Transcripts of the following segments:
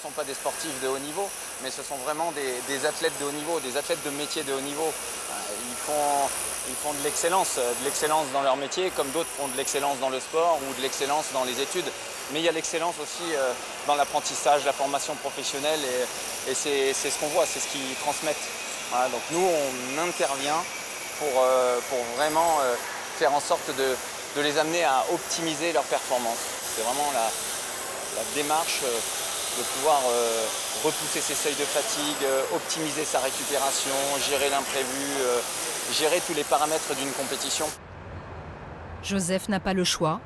sont pas des sportifs de haut niveau, mais ce sont vraiment des athlètes de haut niveau, des athlètes de métier de haut niveau. Ils font de l'excellence dans leur métier, comme d'autres font de l'excellence dans le sport ou de l'excellence dans les études. Mais il y a l'excellence aussi dans l'apprentissage, la formation professionnelle, et c'est ce qu'on voit, c'est ce qu'ils transmettent. Voilà, donc nous, on intervient pour vraiment faire en sorte de les amener à optimiser leur performance. C'est vraiment la démarche de pouvoir repousser ses seuils de fatigue, optimiser sa récupération, gérer l'imprévu, gérer tous les paramètres d'une compétition. Joseph n'a pas le choix.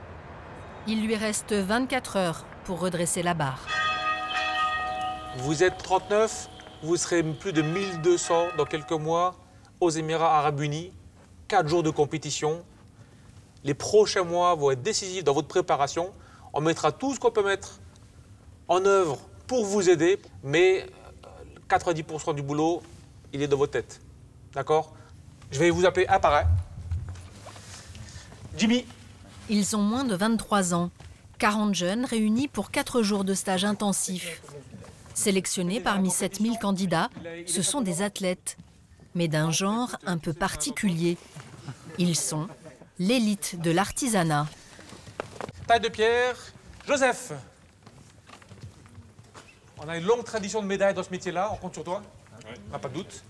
Il lui reste 24 heures pour redresser la barre. Vous êtes 39, vous serez plus de 1200 dans quelques mois aux Émirats Arabes Unis. 4 jours de compétition. Les prochains mois vont être décisifs dans votre préparation. On mettra tout ce qu'on peut mettre en œuvre pour vous aider, mais 90% du boulot, il est dans votre tête. D'accord? Je vais vous appeler un par un. Jimmy. Ils ont moins de 23 ans. 40 jeunes réunis pour 4 jours de stage intensif. Sélectionnés parmi 7000 candidats, ce sont des athlètes, mais d'un genre un peu particulier. Ils sont l'élite de l'artisanat. Taille de pierre, Joseph. On a une longue tradition de médailles dans ce métier-là, on compte sur toi. Ouais. On n'a pas de doute.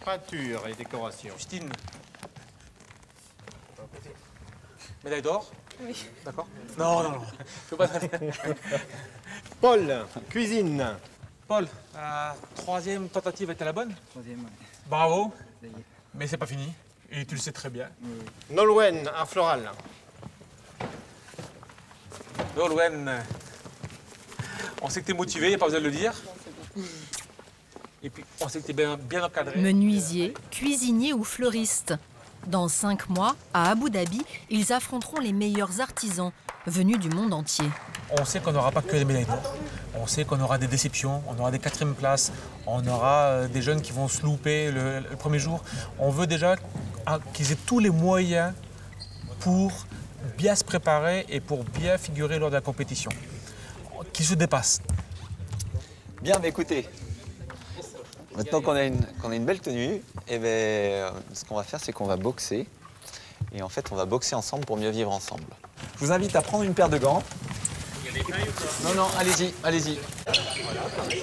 Peinture et décoration. Justine. Médaille d'or? Oui. D'accord? Non, non, non. Faut pas... Paul, cuisine. Paul, troisième tentative était la bonne? Troisième, ouais. Bravo. Ça y est. Mais c'est pas fini. Et tu le sais très bien. Oui. Nolwenn, art floral. Nolwenn, on sait que tu es motivé, il n'y a pas besoin de le dire. Et puis, on sait que tu es bien encadré. Menuisier, cuisinier ou fleuriste. Dans 5 mois, à Abu Dhabi, ils affronteront les meilleurs artisans venus du monde entier. On sait qu'on n'aura pas que des médailles d'or. On sait qu'on aura des déceptions, on aura des 4e places, on aura des jeunes qui vont se louper le premier jour. On veut déjà qu'ils aient tous les moyens pour bien se préparer et pour bien figurer lors de la compétition. Qu'ils se dépassent. Bien, mais écoutez, maintenant qu'on a une belle tenue, eh ben, ce qu'on va faire, c'est qu'on va boxer. Et en fait, on va boxer ensemble pour mieux vivre ensemble. Je vous invite à prendre une paire de gants. Non, non, allez-y, allez-y.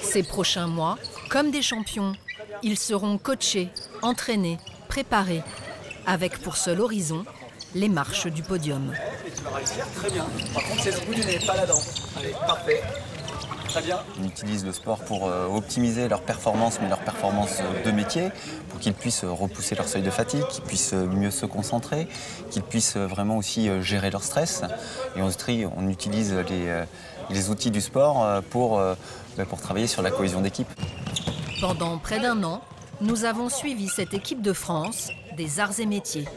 Ces prochains mois, comme des champions, ils seront coachés, entraînés, préparés, avec pour seul horizon les marches du podium. Tu vas réussir très bien. Par contre, c'est le bout du nez, pas la dent. Allez, parfait. Très bien. Ils utilisent le sport pour optimiser leur performance, mais leur performance de métier, pour qu'ils puissent repousser leur seuil de fatigue, qu'ils puissent mieux se concentrer, qu'ils puissent vraiment aussi gérer leur stress. Et on utilise les outils du sport pour travailler sur la cohésion d'équipe. Pendant près d'1 an, nous avons suivi cette équipe de France des arts et métiers.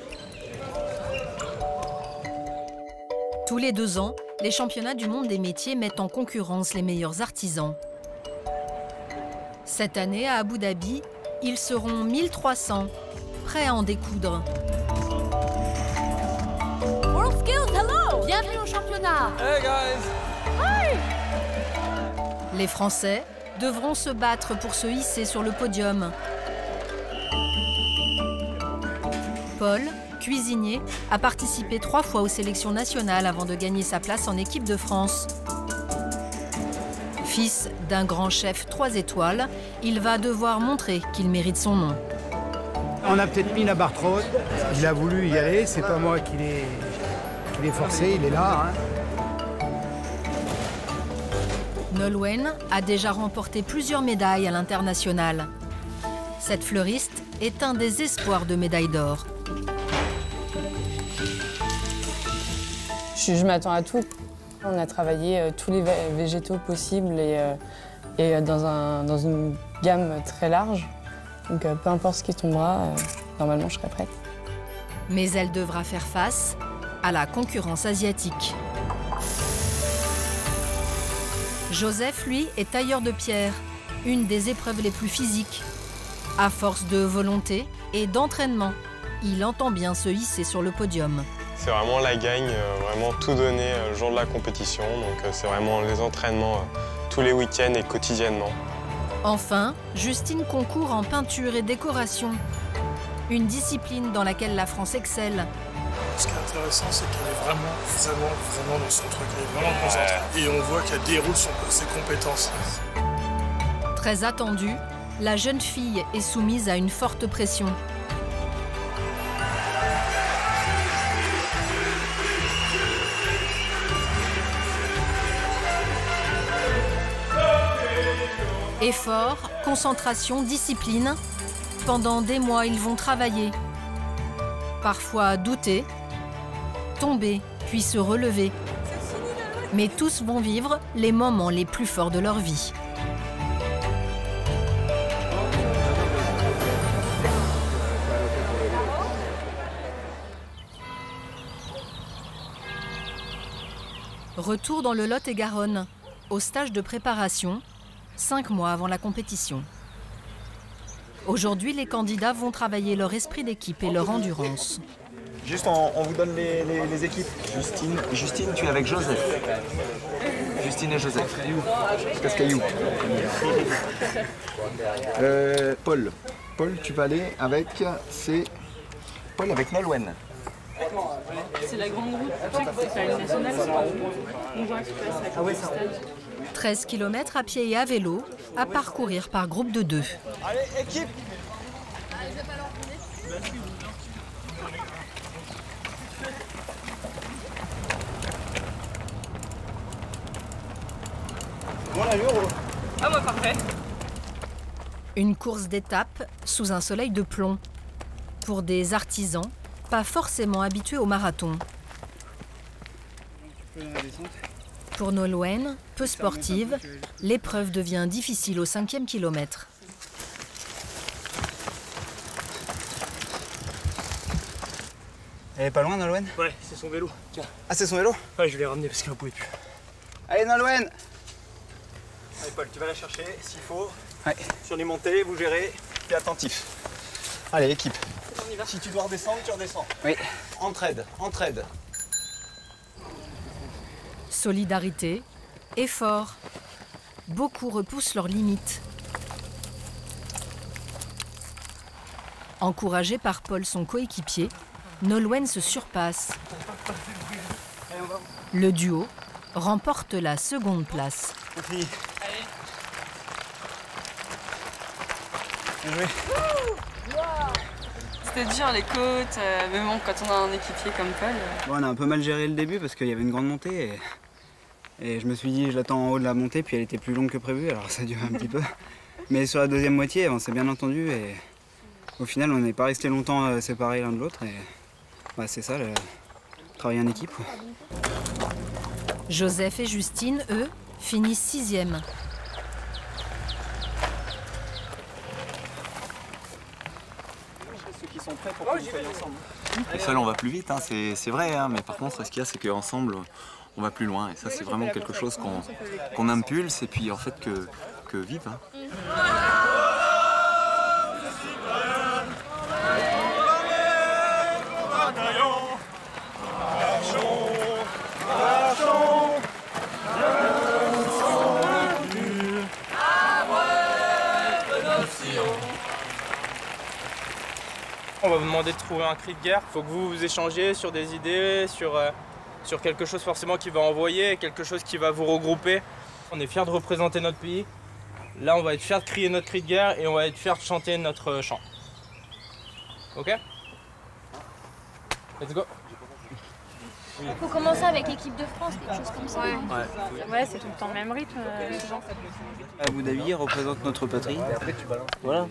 Tous les 2 ans, les championnats du monde des métiers mettent en concurrence les meilleurs artisans. Cette année, à Abu Dhabi, ils seront 1300, prêts à en découdre. World Skills, hello! Bienvenue au championnat! Hey guys! Hi! Les Français devront se battre pour se hisser sur le podium. Paul, cuisinier, a participé 3 fois aux sélections nationales avant de gagner sa place en équipe de France. Fils d'un grand chef 3 étoiles, il va devoir montrer qu'il mérite son nom. On a peut-être mis la barre trop haute. Il a voulu y aller, c'est pas moi qui l'ai forcé, il est là. Hein. Nolwenn a déjà remporté plusieurs médailles à l'international. Cette fleuriste est un des espoirs de médaille d'or. Je m'attends à tout. On a travaillé tous les végétaux possibles et dans une gamme très large. Donc peu importe ce qui tombera, normalement je serai prête. Mais elle devra faire face à la concurrence asiatique. Joseph, lui, est tailleur de pierre, une des épreuves les plus physiques. À force de volonté et d'entraînement, il entend bien se hisser sur le podium. C'est vraiment la gagne, vraiment tout donner le jour de la compétition. Donc c'est vraiment les entraînements tous les week-ends et quotidiennement. Enfin, Justine concourt en peinture et décoration. Une discipline dans laquelle la France excelle. Ce qui est intéressant, c'est qu'elle est vraiment dans son truc, elle est vraiment concentrée. Et on voit qu'elle déroule ses compétences. Très attendue, la jeune fille est soumise à une forte pression. Effort, concentration, discipline. Pendant des mois, ils vont travailler. Parfois douter, tomber, puis se relever. Mais tous vont vivre les moments les plus forts de leur vie. Retour dans le Lot-et-Garonne, au stage de préparation, 5 mois avant la compétition. Aujourd'hui, les candidats vont travailler leur esprit d'équipe et leur endurance. Juste, on vous donne les équipes. Justine, tu es avec Joseph. Justine et Joseph. Cascaillou. Paul, tu vas aller avec... C'est Paul avec Nolwenn. C'est la grande route, c'est la nationale, on voit que c'est la stade. 13 km à pied et à vélo, à parcourir par groupe de 2. Allez, équipe! Bon allure. Ah bah parfait. Une course d'étape sous un soleil de plomb. Pour des artisans, pas forcément habitués au marathon. Pour Nolwenn, peu sportive, l'épreuve devient difficile au 5e kilomètre. Elle est pas loin, Nolwenn? Ouais, c'est son vélo. Tiens. Ah, c'est son vélo? Ouais, je l'ai ramené parce qu'elle ne pouvait plus. Allez, Nolwenn! Allez, Paul, tu vas la chercher s'il faut. Ouais. Sur les montées, vous gérez. T'es attentif. Allez, équipe. On y va. Si tu dois redescendre, tu redescends. Oui. Entraide. Solidarité, effort. Beaucoup repoussent leurs limites. Encouragée par Paul, son coéquipier, Nolwenn se surpasse. Le duo remporte la seconde place. Bien joué. C'était dur les côtes, mais bon, quand on a un équipier comme Paul... Bon, on a un peu mal géré le début parce qu'il y avait une grande montée et je me suis dit je l'attends en haut de la montée, puis elle était plus longue que prévu, alors ça a duré un petit peu. Mais sur la deuxième moitié, on s'est bien entendu et au final on n'est pas resté longtemps séparés l'un de l'autre et bah, c'est ça, travailler en équipe. Quoi. Joseph et Justine, eux, finissent 6e. Ceux qui sont prêts pour que vous soyez ensemble. Seul on va plus vite, hein, c'est vrai, hein, mais par contre ce qu'il y a c'est qu'ensemble on va plus loin et ça c'est vraiment quelque chose qu'on impulse et puis en fait que vive. Hein. On va vous demander de trouver un cri de guerre. Il faut que vous échangiez sur des idées, sur quelque chose forcément qui va envoyer, quelque chose qui va vous regrouper. On est fiers de représenter notre pays. Là, on va être fiers de crier notre cri de guerre et on va être fiers de chanter notre chant. Ok? Let's go! Il faut commencer avec l'équipe de France, quelque chose comme ça. Ouais, c'est tout le temps le même rythme, souvent. Abu Dhabi représente notre patrie. Voilà.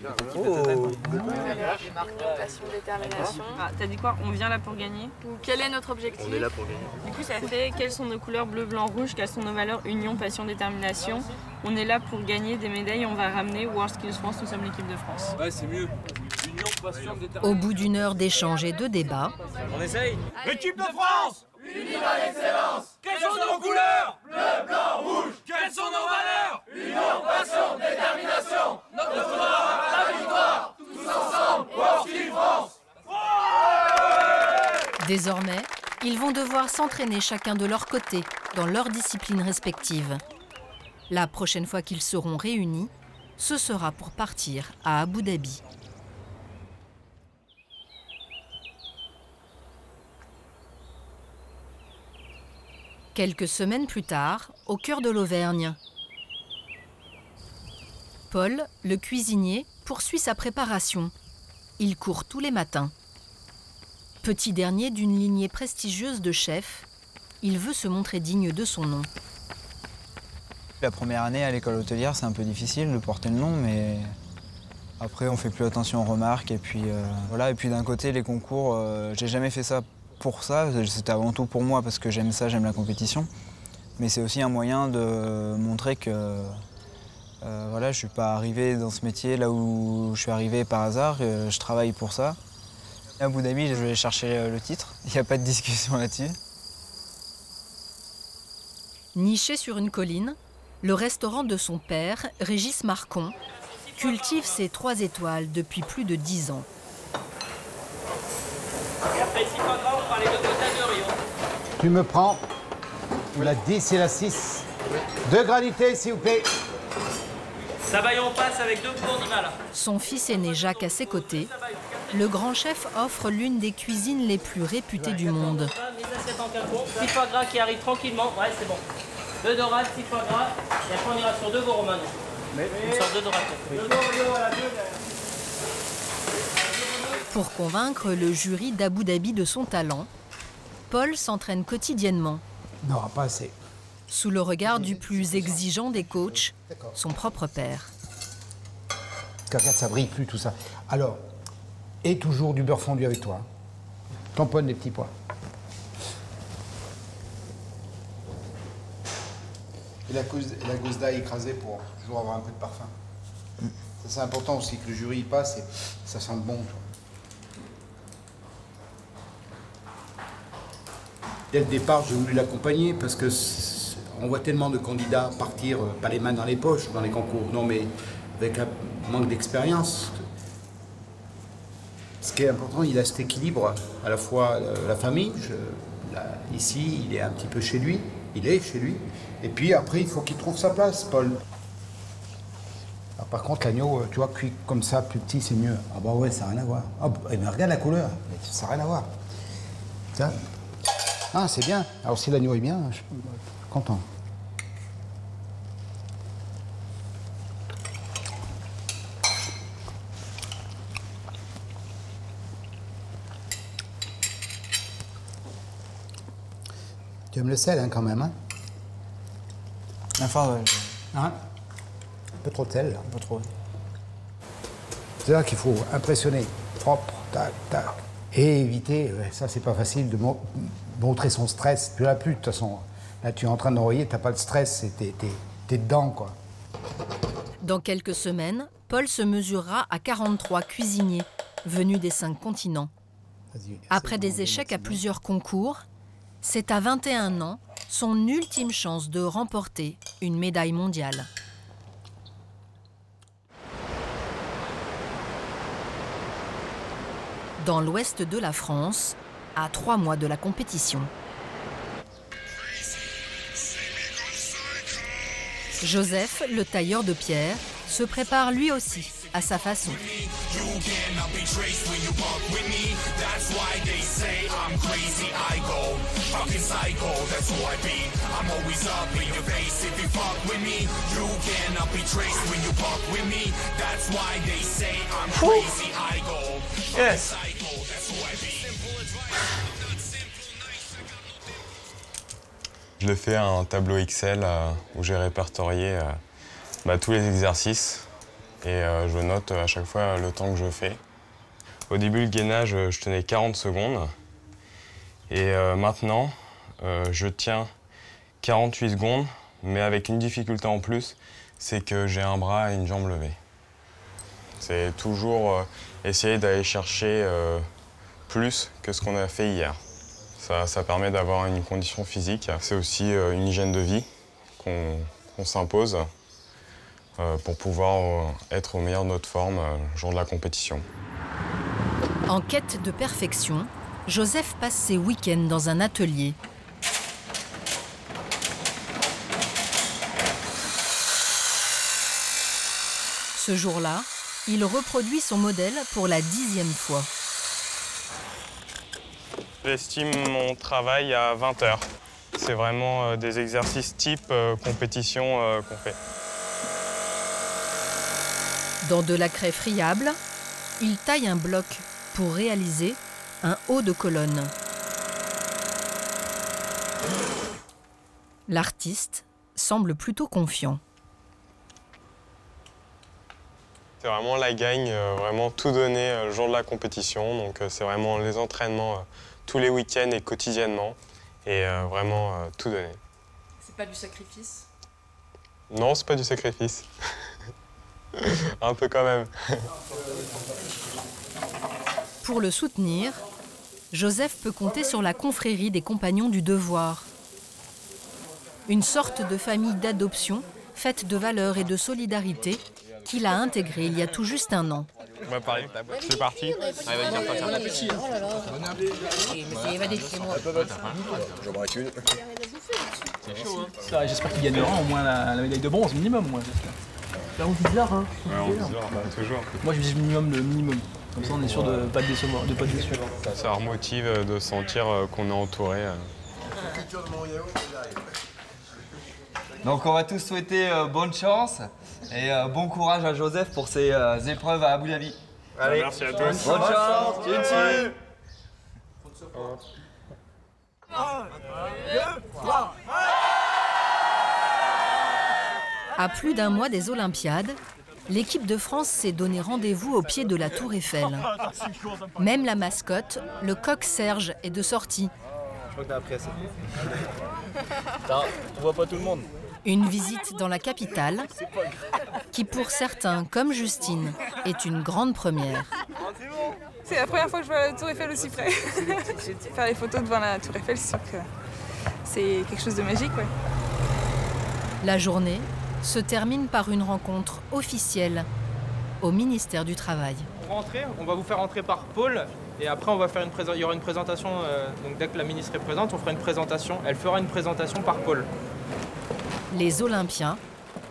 Passion, détermination. Ah, t'as dit quoi? On vient là pour gagner? Ou quel est notre objectif? On est là pour gagner. Du coup, ça fait quelles sont nos couleurs bleu, blanc, rouge? Quelles sont nos valeurs? Union, passion, détermination. On est là pour gagner des médailles. On va ramener World Skills France. Nous sommes l'équipe de France. Ouais, c'est mieux. Union, passion, détermination. Au bout d'une heure d'échanges et de débats, On essaye. L'équipe de France! Unis par l'excellence. Quelles sont nos couleurs? Bleu, blanc, rouge. Quelles sont nos valeurs? Union, passion, détermination. Notre droit à la victoire. Tous ensemble, World Skills France. désormais, Ils vont devoir s'entraîner chacun de leur côté, dans leurs disciplines respectives. La prochaine fois qu'ils seront réunis, ce sera pour partir à Abu Dhabi. Quelques semaines plus tard, au cœur de l'Auvergne, Paul, le cuisinier, poursuit sa préparation. Il court tous les matins. Petit dernier d'une lignée prestigieuse de chefs, il veut se montrer digne de son nom. La première année à l'école hôtelière, c'est un peu difficile de porter le nom, mais après on fait plus attention aux remarques. Et puis voilà. Et puis d'un côté, les concours, j'ai jamais fait ça pour ça. C'était avant tout pour moi parce que j'aime ça, j'aime la compétition. Mais c'est aussi un moyen de montrer que voilà, je suis pas arrivé dans ce métier là où je suis arrivé par hasard. Je travaille pour ça. À Abu Dhabi, je vais chercher le titre. Il n'y a pas de discussion là-dessus. Niché sur une colline, le restaurant de son père, Régis Marcon, cultive ses 3 étoiles depuis plus de 10 ans. Et après, si pas grave, on parle de quota de Rio. Tu me prends la 10 et la 6. 2 granités, s'il vous plaît. Ça va et on passe avec 2 courdimal. Son fils aîné Jacques à ses côtés, le grand chef offre l'une des cuisines les plus réputées du monde. Les assiettes en capon, 6 foie gras qui arrivent tranquillement. Ouais, c'est bon. 2 dorades, 6 foie gras. Et après, on ira sur 2 romano. Une sorte de dorade. Pour convaincre le jury d'Abu Dhabi de son talent, Paul s'entraîne quotidiennement. Non, pas assez. Sous le regard du plus exigeant des coachs, son propre père. Regarde, ça brille plus tout ça. Alors, et toujours du beurre fondu avec toi. Tamponne les petits pois. Et la gousse d'ail écrasée pour toujours avoir un peu de parfum. C'est important aussi que le jury y passe et ça sent bon. Dès le départ, j'ai voulu l'accompagner parce que on voit tellement de candidats partir, pas les mains dans les poches dans les concours, non mais avec un manque d'expérience. Ce qui est important, il a cet équilibre, à la fois la famille, ici il est un petit peu chez lui, et puis après il faut qu'il trouve sa place, Paul. Alors, par contre l'agneau, tu vois, cuit comme ça, plus petit, c'est mieux. Ah bah ouais, ça n'a rien à voir. Ah, mais regarde la couleur, ça n'a rien à voir. Ça. Ah, c'est bien. Alors si l'agneau est bien, je suis content. Tu aimes le sel, hein, quand même, hein? Enfin, ouais. Hein? Un peu trop de sel, là. Un peu trop. C'est là qu'il faut impressionner. Propre, tac, tac. Et éviter, ça c'est pas facile, de montrer son stress. Tu l'as plus, de toute façon. Là, tu es en train d'envoyer, t'as pas de stress, t'es dedans, quoi. Dans quelques semaines, Paul se mesurera à 43 cuisiniers, venus des 5 continents. Après des échecs à plusieurs concours, c'est à 21 ans son ultime chance de remporter une médaille mondiale. Dans l'ouest de la France, à 3 mois de la compétition. Joseph, le tailleur de pierre, se prépare lui aussi à sa façon. Yes. Je l'ai fait un tableau Excel où j'ai répertorié tous les exercices et je note à chaque fois le temps que je fais. Au début, le gainage, je tenais 40 secondes et maintenant, je tiens 48 secondes, mais avec une difficulté en plus, c'est que j'ai un bras et une jambe levée. C'est toujours essayer d'aller chercher plus que ce qu'on a fait hier. Ça permet d'avoir une condition physique. C'est aussi une hygiène de vie qu'on s'impose pour pouvoir être au meilleur de notre forme le jour de la compétition. En quête de perfection, Joseph passe ses week-ends dans un atelier. Ce jour-là, il reproduit son modèle pour la 10e fois. J'estime mon travail à 20 heures. C'est vraiment des exercices type compétition qu'on fait. Dans de la craie friable, il taille un bloc pour réaliser un haut de colonne. L'artiste semble plutôt confiant. C'est vraiment la gagne, vraiment tout donner le jour de la compétition. Donc c'est vraiment les entraînements tous les week-ends et quotidiennement. Et vraiment tout donner. C'est pas du sacrifice? Non, c'est pas du sacrifice. Un peu quand même. Pour le soutenir, Joseph peut compter sur la confrérie des compagnons du devoir. Une sorte de famille d'adoption faite de valeurs et de solidarité qu'il a intégrée il y a tout juste un an. Bah pareil, c'est parti. Allez, vas-y, bon appétit. Oh là là. Mais évadez-moi. J'en braque une. C'est chaud, hein. J'espère qu'il gagnera au moins la médaille de bronze, minimum, moi, j'espère. Là, on vise l'art, hein. Ouais, on vise l'art, toujours. Moi, je vise le minimum. Comme ça, on est sûr de ne pas être déçu. Ça remotive de sentir qu'on est entouré. Donc, on va tous souhaiter bonne chance et bon courage à Joseph pour ses épreuves à Abu Dhabi. Allez, merci à tous. Bonne chance. Ciao. À plus d'un mois des Olympiades, l'équipe de France s'est donné rendez-vous au pied de la Tour Eiffel. Même la mascotte, le coq Serge, est de sortie. Je crois que t'as appris assez. On voit pas tout le monde. Une visite dans la capitale, qui pour certains, comme Justine, est une grande première. C'est la première fois que je vois la Tour Eiffel aussi près. Faire les photos devant la Tour Eiffel, c'est sûr que c'est quelque chose de magique, ouais. La journée se termine par une rencontre officielle au ministère du Travail. Pour rentrer, on va vous faire entrer par Paul et après on va faire il y aura une présentation. Donc dès que la ministre est présente, on fera une présentation. Elle fera une présentation par Paul. Les Olympiens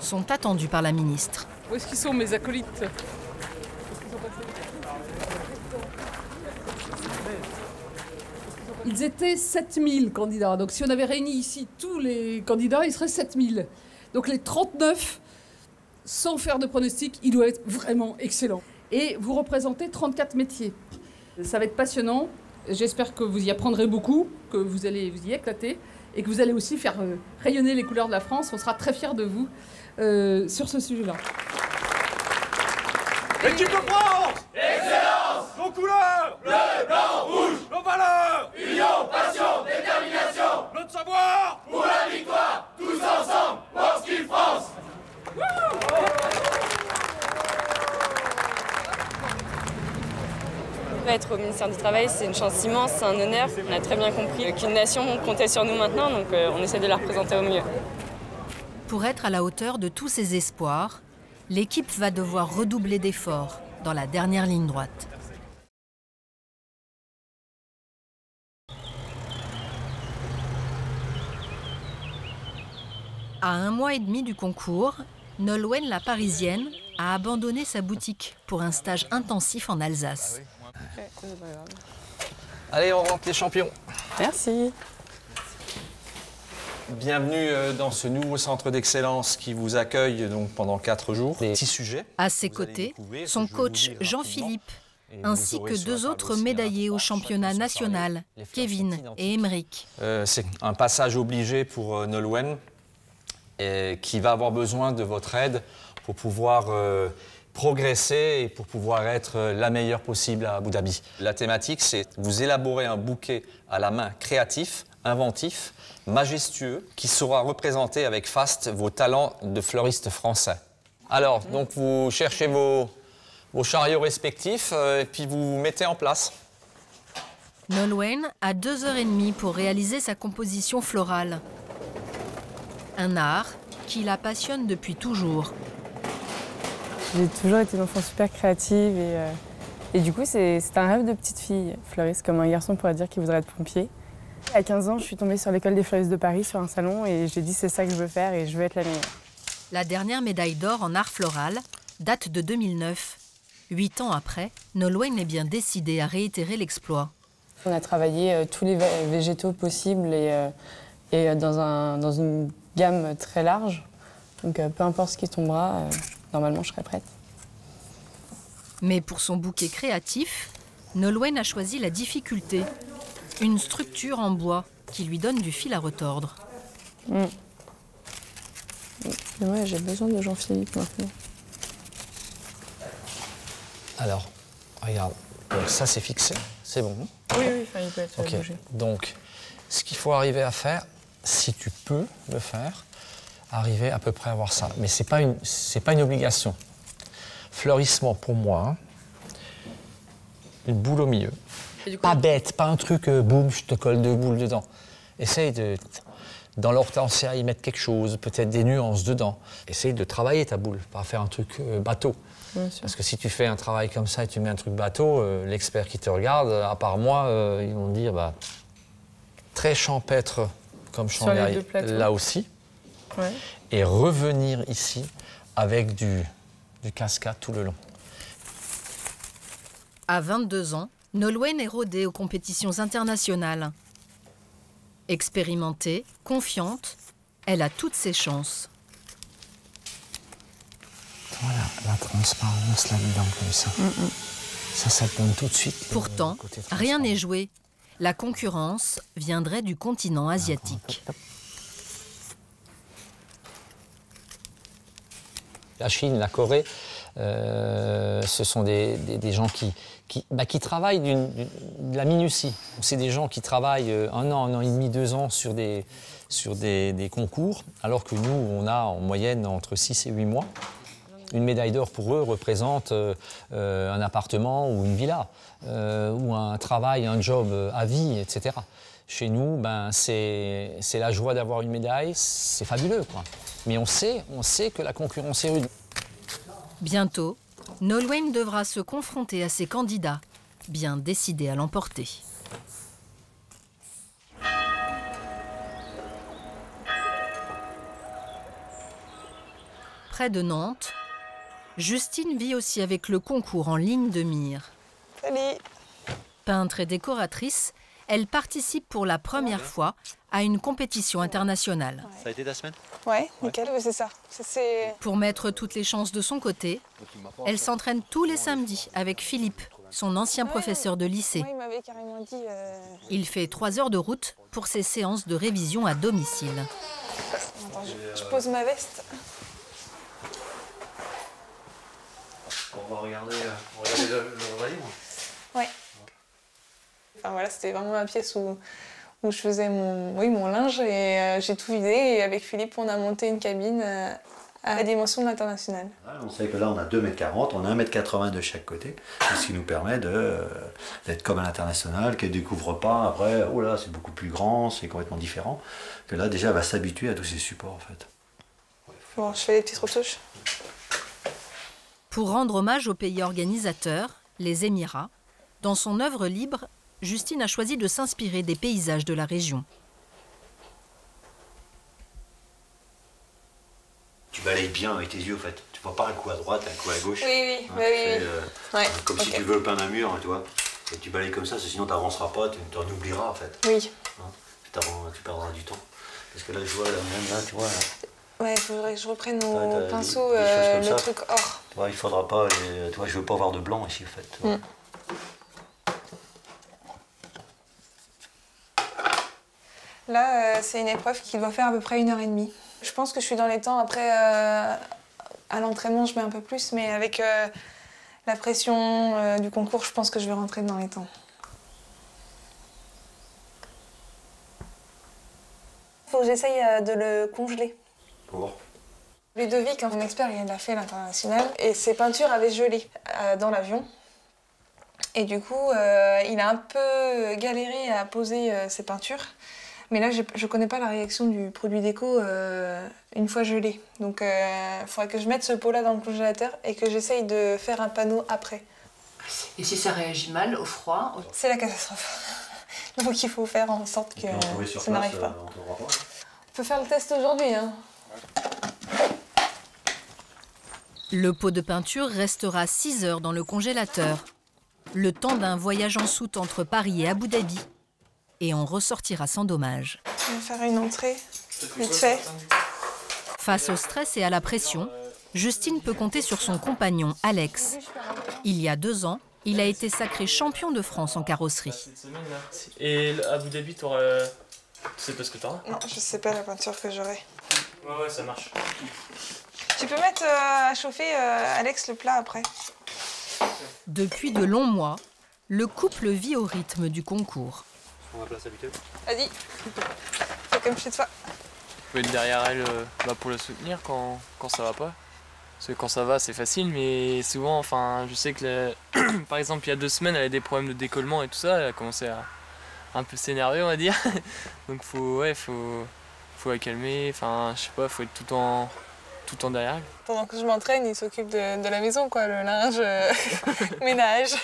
sont attendus par la ministre. Où est-ce qu'ils sont, mes acolytes? Ils étaient 7000 candidats. Donc si on avait réuni ici tous les candidats, ils seraient 7000. Donc les 39, sans faire de pronostic, il doit être vraiment excellent. Et vous représentez 34 métiers. Ça va être passionnant. J'espère que vous y apprendrez beaucoup, que vous allez vous y éclater et que vous allez aussi faire rayonner les couleurs de la France. On sera très fiers de vous sur ce sujet-là. Équipe de France! Excellence! Nos couleurs! Bleu, blanc, rouge! Nos valeurs! Union, passion, détermination! Notre savoir! Pour la victoire! Tous ensemble! World France! Être au ministère du Travail, c'est une chance immense, c'est un honneur. On a très bien compris qu'une nation comptait sur nous maintenant, donc on essaie de la représenter au mieux. Pour être à la hauteur de tous ces espoirs, l'équipe va devoir redoubler d'efforts dans la dernière ligne droite. À 1 mois et demi du concours, Nolwenn la Parisienne a abandonné sa boutique pour un stage intensif en Alsace. Allez, on rentre les champions. Merci. Bienvenue dans ce nouveau centre d'excellence qui vous accueille donc pendant 4 jours. Des 6 sujets. À ses côtés, son coach Jean-Philippe, ainsi que 2 autres médaillés au championnat national, Kevin et Émeric. C'est un passage obligé pour Nolwenn, qui va avoir besoin de votre aide pour pouvoir progresser et pour pouvoir être la meilleure possible à Abu Dhabi. La thématique, c'est vous élaborer un bouquet à la main créatif, inventif, majestueux, qui saura représenter avec faste vos talents de fleuriste français. Alors, donc vous cherchez vos chariots respectifs et puis vous mettez en place. Nolwenn a 2h30 pour réaliser sa composition florale. Un art qui la passionne depuis toujours. J'ai toujours été une enfant super créative Et du coup, c'est un rêve de petite fille, fleuriste, comme un garçon pourrait dire qu'il voudrait être pompier. À 15 ans, je suis tombée sur l'école des fleuristes de Paris sur un salon et j'ai dit c'est ça que je veux faire et je veux être la meilleure. La dernière médaille d'or en art floral date de 2009. 8 ans après, Nolwenn est bien décidée à réitérer l'exploit. On a travaillé tous les végétaux possibles et dans une gamme très large. Donc peu importe ce qui tombera, normalement je serai prête. Mais pour son bouquet créatif, Nolwenn a choisi la difficulté. Une structure en bois qui lui donne du fil à retordre. Ouais, j'ai besoin de Jean-Philippe maintenant. Alors, regarde, donc ça c'est fixé, c'est bon. Oui, il peut être bougé. Donc, ce qu'il faut arriver à faire, si tu peux le faire, arriver à peu près à voir ça. Mais c'est pas une obligation. Fleurissement pour moi, une boule au milieu. Pas bête, pas un truc, boum, je te colle 2 boules dedans. Essaye de, dans l'hortensia, y mettre quelque chose, peut-être des nuances dedans. Essaye de travailler ta boule, pas faire un truc bateau. Parce que si tu fais un travail comme ça et tu mets un truc bateau, l'expert qui te regarde, à part moi, ils vont dire, bah, très champêtre comme Shanghai, là aussi. Ouais. Et revenir ici avec du cascade tout le long. À 22 ans, Nolwenn est rodée aux compétitions internationales. Expérimentée, confiante, elle a toutes ses chances. Voilà, la transparence là-dedans, comme ça. Ça donne tout de suite. Pourtant, rien n'est joué. La concurrence viendrait du continent asiatique. La Chine, la Corée, ce sont des gens qui travaillent de la minutie. C'est des gens qui travaillent 1 an et demi, 2 ans sur des concours, alors que nous, on a en moyenne entre 6 et 8 mois. Une médaille d'or pour eux représente un appartement ou une villa, ou un travail, un job à vie, etc. Chez nous, ben, c'est la joie d'avoir une médaille, c'est fabuleux, quoi. Mais on sait que la concurrence est rude. Bientôt, Nolwenn devra se confronter à ses candidats, bien décidés à l'emporter. Près de Nantes, Justine vit aussi avec le concours en ligne de mire. Salut. Peintre et décoratrice, elle participe pour la première fois à une compétition internationale. Ça a été ta semaine? Ouais, nickel, c'est ça. Pour mettre toutes les chances de son côté, elle s'entraîne tous les samedis avec Philippe, son ancien professeur de lycée. Ouais, il m'avait carrément dit... Il fait 3 heures de route pour ses séances de révision à domicile. Attends, je pose ma veste. On va regarder le livre. Ouais. Enfin voilà, c'était vraiment ma pièce où je faisais mon linge et j'ai tout vidé. Et avec Philippe, on a monté une cabine à la dimension de l'international. On sait que là, on a 2,40 m, on a 1,80 m de chaque côté, ce qui nous permet d'être comme à l'international, qu'elle ne découvre pas après, oh là, c'est beaucoup plus grand, c'est complètement différent. Que là, déjà, elle va s'habituer à tous ces supports, en fait. Bon, je fais les petites retouches. Pour rendre hommage au pays organisateur, les Émirats, dans son œuvre libre, Justine a choisi de s'inspirer des paysages de la région. Tu balayes bien avec tes yeux, en fait. Tu vois pas un coup à droite, un coup à gauche. Oui, hein, oui. Comme si tu veux peindre un mur, tu vois. Et tu balayes comme ça, sinon tu n'avanceras pas, tu en oublieras, en fait. Oui. Hein, tu perdras du temps. Parce que là, je vois, même là, tu vois... Là, ouais, il faudrait que je reprenne au pinceau le truc or. Tu vois, il faudra pas... tu vois, je veux pas avoir de blanc ici, en fait. Tu vois. Là, c'est une épreuve qui doit faire à peu près 1h30. Je pense que je suis dans les temps. Après, à l'entraînement, je mets un peu plus, mais avec la pression du concours, je pense que je vais rentrer dans les temps. Il faut que j'essaye de le congeler. Pour Ludovic, mon expert, il a fait l'international et ses peintures avaient gelé dans l'avion. Et du coup, il a un peu galéré à poser ses peintures. Mais là, je ne connais pas la réaction du produit déco une fois gelé. Donc, il faudrait que je mette ce pot-là dans le congélateur et que j'essaye de faire un panneau après. Et si ça réagit mal, au froid? C'est la catastrophe. Donc il faut faire en sorte que ça n'arrive pas. On peut faire le test aujourd'hui. Hein. Le pot de peinture restera 6 heures dans le congélateur. Le temps d'un voyage en soute entre Paris et Abu Dhabi. Et on ressortira sans dommage. On va faire une entrée, vite fait. Face au stress et à la pression, Justine peut compter sur son compagnon, Alex. Il y a 2 ans, il a été sacré champion de France en carrosserie. Et à Abu Dhabi, tu sais pas ce que t'auras? Non, je sais pas la peinture que j'aurai. Ouais, ça marche. Tu peux mettre à chauffer, Alex, le plat après. Depuis de longs mois, le couple vit au rythme du concours. On va place habituelle. Vas-y, fais comme chez toi. Vous pouvez être derrière elle pour la soutenir quand ça va pas. Parce que quand ça va, c'est facile, mais souvent, enfin, je sais que par exemple, il y a 2 semaines, elle a des problèmes de décollement et tout ça. Elle a commencé à un peu s'énerver, on va dire. Donc faut la calmer. Enfin, je sais pas, faut être tout le temps derrière elle. Pendant que je m'entraîne, il s'occupe de la maison, quoi, le linge, ménage.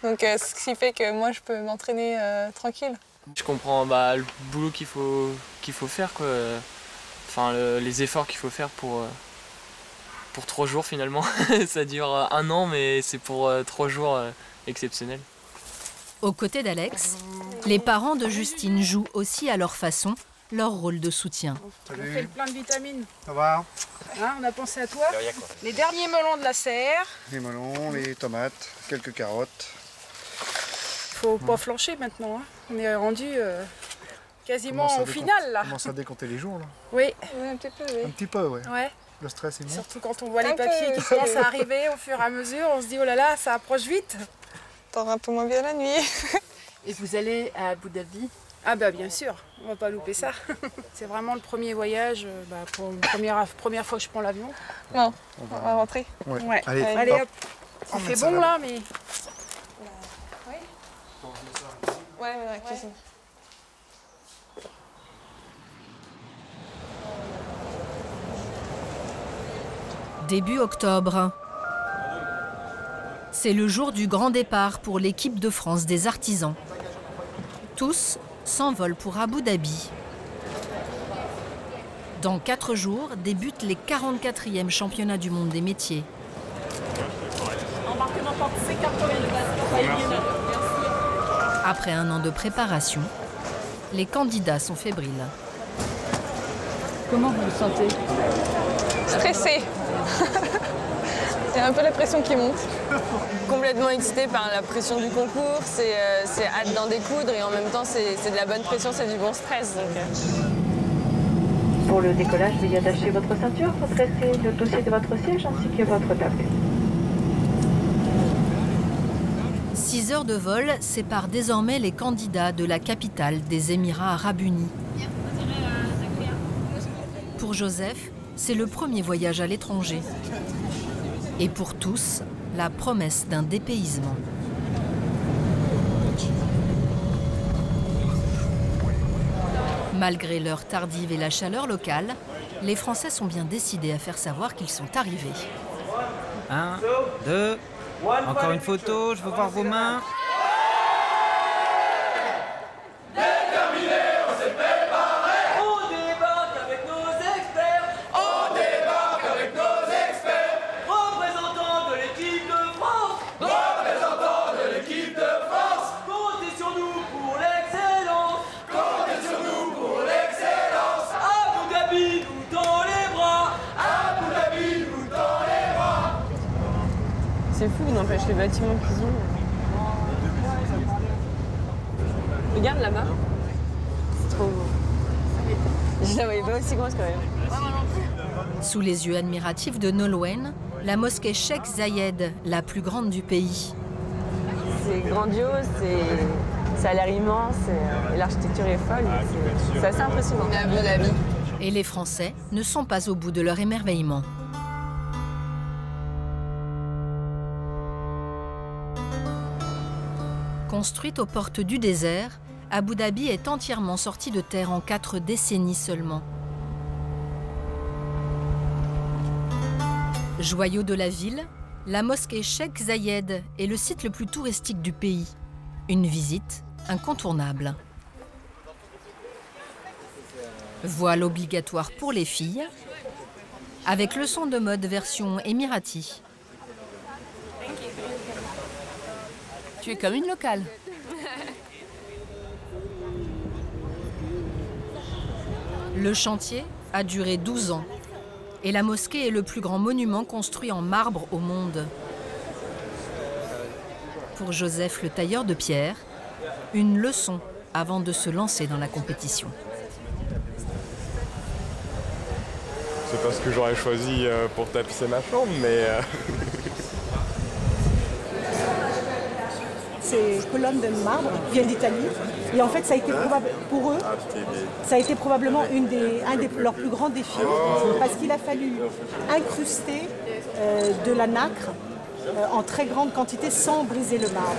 Donc ce qui fait que moi, je peux m'entraîner tranquille. Je comprends le boulot qu'il faut faire, quoi. Enfin, les efforts qu'il faut faire pour 3 jours finalement. Ça dure 1 an, mais c'est pour 3 jours exceptionnels. Aux côtés d'Alex, les parents de Justine jouent aussi à leur façon leur rôle de soutien. On fait le plein de vitamines. Ça va? Hein, on a pensé à toi. Les derniers melons de la serre. Les melons, les tomates, quelques carottes. Faut pas flancher maintenant. Hein. On est rendu quasiment au final là. On commence à décompter les jours là. Oui. Un petit peu, oui. Un petit peu, ouais. Ouais. Le stress est bon. Surtout quand on voit les papiers qui commencent à arriver au fur et à mesure, on se dit oh là là, ça approche vite. T'auras un peu moins bien la nuit. Et vous allez à Abu Dhabi? Ah bah bien sûr, on va pas louper ça. C'est vraiment le premier voyage, pour une première fois que je prends l'avion. Non, on va rentrer. Ouais. Ouais. Allez, hop. Ça fait bon là, mais... Oui. Ouais, mais la cuisine. Début octobre. C'est le jour du grand départ pour l'équipe de France des artisans. Tous s'envolent pour Abu Dhabi. Dans 4 jours débutent les 44e championnats du monde des métiers. Après 1 an de préparation, les candidats sont fébriles. Comment vous vous sentez? Stressée. Il y a un peu la pression qui monte. Complètement excitée par la pression du concours, c'est hâte d'en découdre et en même temps c'est de la bonne pression, c'est du bon stress. Pour le décollage, veuillez attacher votre ceinture, redresser le dossier de votre siège ainsi que votre tablette. 6 heures de vol séparent désormais les candidats de la capitale des Émirats arabes unis. Pour Joseph, c'est le premier voyage à l'étranger. Et pour tous, la promesse d'un dépaysement. Malgré l'heure tardive et la chaleur locale, les Français sont bien décidés à faire savoir qu'ils sont arrivés. 1, 2, encore une photo, je veux voir vos mains. C'est fou, n'empêche les bâtiments qu'ils ont. Regarde là-bas. C'est trop beau. Je la voyais pas aussi grosse quand même. Sous les yeux admiratifs de Nolwenn, la mosquée Cheikh Zayed, la plus grande du pays. C'est grandiose, ça a l'air immense, et l'architecture est folle. C'est assez impressionnant. Et les Français ne sont pas au bout de leur émerveillement. Construite aux portes du désert, Abu Dhabi est entièrement sortie de terre en 4 décennies seulement. Joyau de la ville, La mosquée Cheikh Zayed est le site le plus touristique du pays. Une visite incontournable. Voile obligatoire pour les filles, avec leçon de mode version émirati. Tu es comme une locale. Le chantier a duré 12 ans et la mosquée est le plus grand monument construit en marbre au monde. Pour Joseph le tailleur de pierre, une leçon avant de se lancer dans la compétition. C'est pas ce que j'aurais choisi pour tapisser ma chambre, mais... Ces colonnes de marbre viennent d'Italie. Et en fait, ça a été pour eux, ça a été probablement un de leurs plus grands défis. Parce qu'il a fallu incruster de la nacre en très grande quantité sans briser le marbre.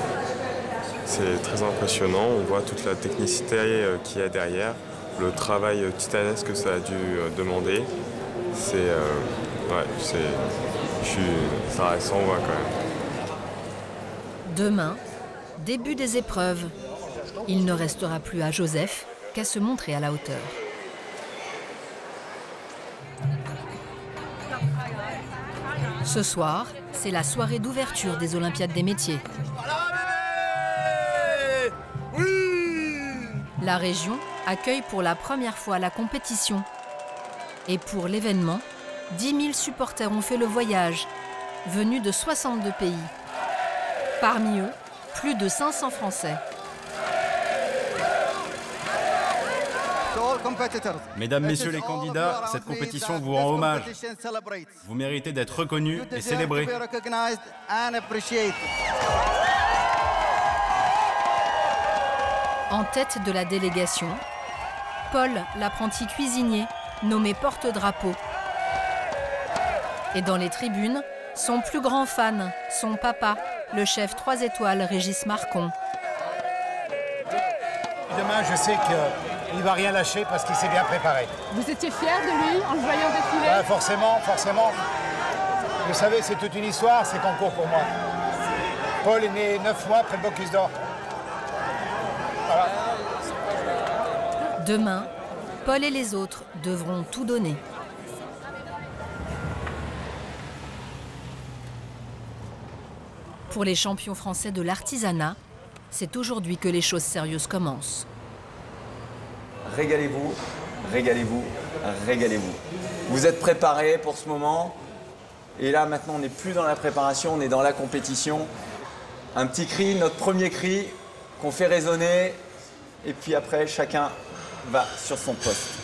C'est très impressionnant, on voit toute la technicité qu'il y a derrière, le travail titanesque que ça a dû demander. Ça reste en voix quand même. Demain, début des épreuves. Il ne restera plus à Joseph qu'à se montrer à la hauteur. Ce soir, c'est la soirée d'ouverture des Olympiades des métiers. La région accueille pour la première fois la compétition. Et pour l'événement, 10 000 supporters ont fait le voyage, venus de 62 pays. Parmi eux, plus de 500 Français. Mesdames, Messieurs les candidats, cette compétition vous rend hommage. Vous méritez d'être reconnus et célébrés. En tête de la délégation, Paul, l'apprenti cuisinier, nommé porte-drapeau. Et dans les tribunes, son plus grand fan, son papa, le chef 3 étoiles Régis Marcon. Demain, je sais qu'il ne va rien lâcher parce qu'il s'est bien préparé. Vous étiez fier de lui en le voyant défiler? Ouais, forcément, forcément. Vous savez, c'est toute une histoire, ces concours pour moi. Paul est né 9 mois après le Bocuse d'Or. Voilà. Demain, Paul et les autres devront tout donner. Pour les champions français de l'artisanat, c'est aujourd'hui que les choses sérieuses commencent. Régalez-vous, régalez-vous, régalez-vous. Vous êtes préparés pour ce moment. Et là, maintenant, on n'est plus dans la préparation, on est dans la compétition. Un petit cri, notre premier cri, qu'on fait résonner. Et puis après, chacun va sur son poste.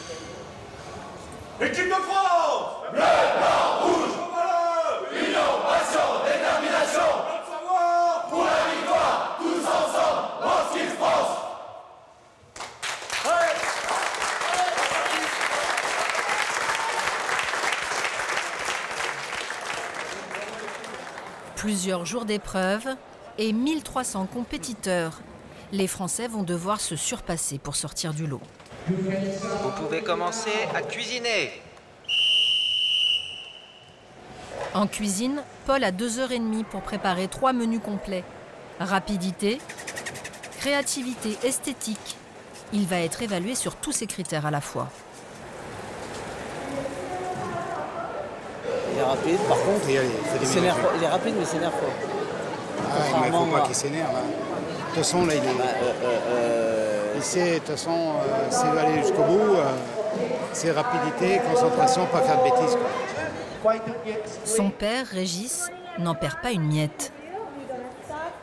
Équipe de France! Bleu, blanc, rouge! Union, passion, détermination! Notre savoir! Pour la victoire! Tous ensemble! Morskis France! Plusieurs jours d'épreuve et 1300 compétiteurs. Les Français vont devoir se surpasser pour sortir du lot. Vous pouvez commencer à cuisiner. En cuisine, Paul a 2h30 pour préparer 3 menus complets. Rapidité, créativité, esthétique. Il va être évalué sur tous ces critères à la fois. Il est rapide, par contre, il est rapide mais il s'énerve pas. Ah, mais il ne faut pas qu'il s'énerve. Hein. De toute façon, là, il sait, de toute façon, s'il veut aller jusqu'au bout, c'est rapidité, concentration, pas faire de bêtises. Quoi. Son père, Régis, n'en perd pas une miette.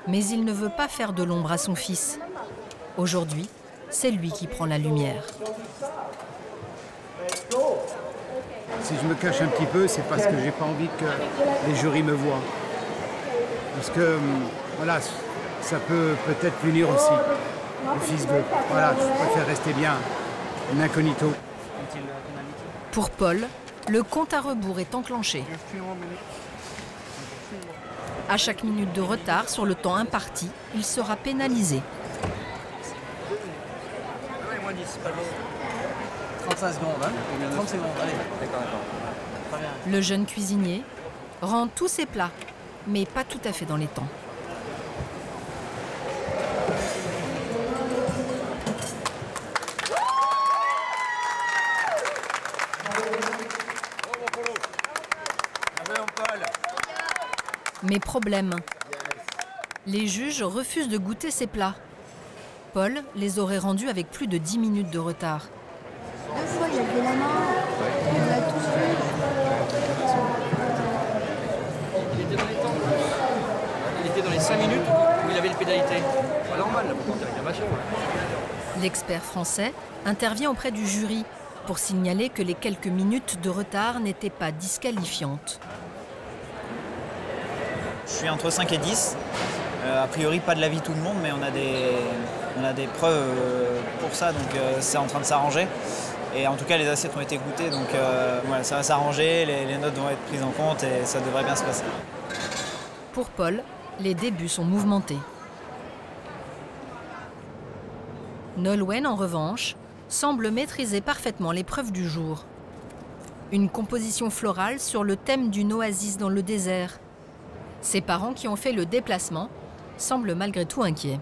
Mais il ne veut pas faire de l'ombre à son fils. Aujourd'hui, c'est lui qui prend la lumière. Si je me cache un petit peu, c'est parce que j'ai pas envie que les jurys me voient. Parce que, voilà, ça peut peut-être punir aussi, le fils d'eux. Voilà, je préfère rester bien, incognito. Pour Paul, le compte à rebours est enclenché. À chaque minute de retard sur le temps imparti, il sera pénalisé. 35 secondes, hein 30 secondes, allez. D'accord. Le jeune cuisinier rend tous ses plats, mais pas tout à fait dans les temps. Mais problème, les juges refusent de goûter ces plats. Paul les aurait rendus avec plus de 10 minutes de retard. La fois, il a levé la main, il a tout fait. Il était dans les temps. Il était dans les 5 minutes où il avait les pénalités. C'est pas normal, là, pour faire réclamation. L'expert français intervient auprès du jury pour signaler que les quelques minutes de retard n'étaient pas disqualifiantes. Je suis entre 5 et 10. A priori, pas de l'avis de tout le monde, mais on a des preuves pour ça, donc c'est en train de s'arranger. Et en tout cas, les assiettes ont été goûtées, donc voilà, ça va s'arranger, les notes vont être prises en compte et ça devrait bien se passer. Pour Paul, les débuts sont mouvementés. Nolwenn, en revanche, semble maîtriser parfaitement l'épreuve du jour. Une composition florale sur le thème d'une oasis dans le désert. Ses parents, qui ont fait le déplacement, semblent malgré tout inquiets.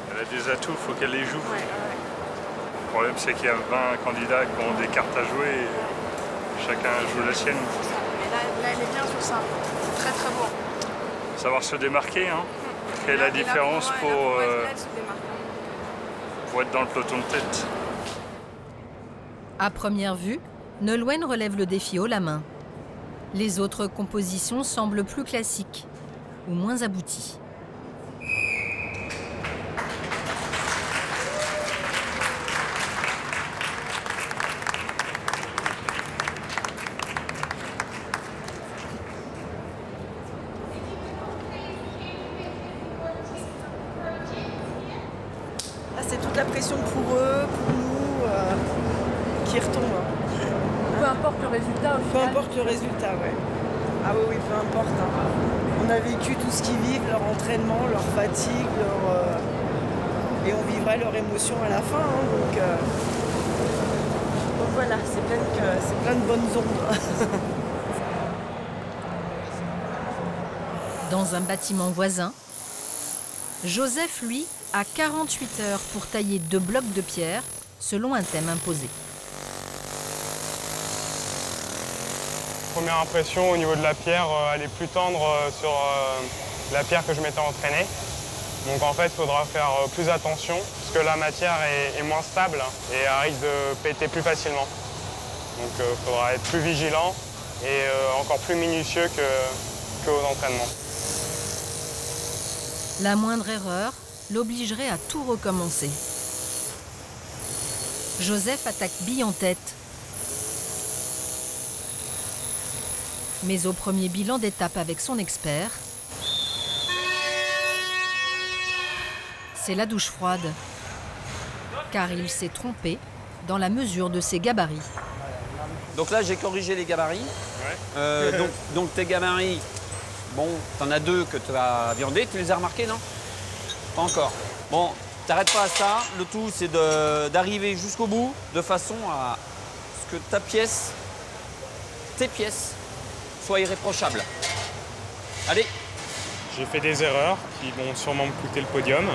Elle a des atouts, il faut qu'elle les joue. Le problème, c'est qu'il y a 20 candidats qui ont des cartes à jouer et chacun joue la sienne. Mais là, elle est bien sur ça. C'est très très beau. Savoir se démarquer, hein. Créer la différence pour être dans le peloton de tête. À première vue, Nolwenn relève le défi haut la main. Les autres compositions semblent plus classiques ou moins abouties. Là, c'est toute la pression pour eux, pour nous, qui retombe. Peu importe le résultat, Peu importe le résultat, ouais. Ah oui, peu importe. Hein. On a vécu tout ce qu'ils vivent, leur entraînement, leur fatigue, et on vivrait leur émotion à la fin. Hein, donc voilà, c'est plein de bonnes ondes. Dans un bâtiment voisin, Joseph, lui, a 48 heures pour tailler 2 blocs de pierre selon un thème imposé. Première impression au niveau de la pierre, elle est plus tendre sur la pierre que je m'étais entraîné. Donc en fait, il faudra faire plus attention parce que la matière est moins stable et elle risque de péter plus facilement. Donc il faudra être plus vigilant et encore plus minutieux qu'aux entraînements. La moindre erreur l'obligerait à tout recommencer. Joseph attaque bille en tête. Mais au premier bilan d'étape avec son expert, c'est la douche froide. Car il s'est trompé dans la mesure de ses gabarits. Donc là, j'ai corrigé les gabarits. Ouais. Donc tes gabarits, bon, t'en as 2 que tu as viandé. Tu les as remarqués, non? Pas encore. Bon, t'arrêtes pas à ça. Le tout, c'est d'arriver jusqu'au bout de façon à ce que tes pièces, soient irréprochables. Allez. J'ai fait des erreurs qui vont sûrement me coûter le podium.